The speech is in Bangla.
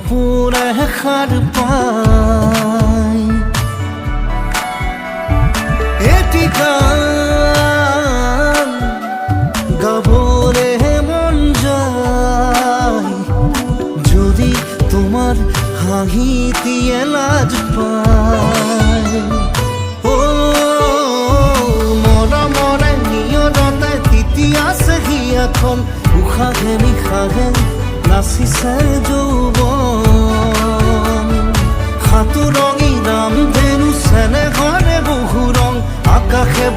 সপোনে সাৰ পাই এটি গান গাবলে মন যায় যদি তোমার হাঁহিটিয়ে লাজ পায় ও মৰমৰে নিয়ৰতে তিতিয়া চেহিয়াখন উশাহে নিশাহে নাচিছে যৌৱন সাতোৰঙী ৰামধেনু চেনেহৰে বহু ৰং আকাশে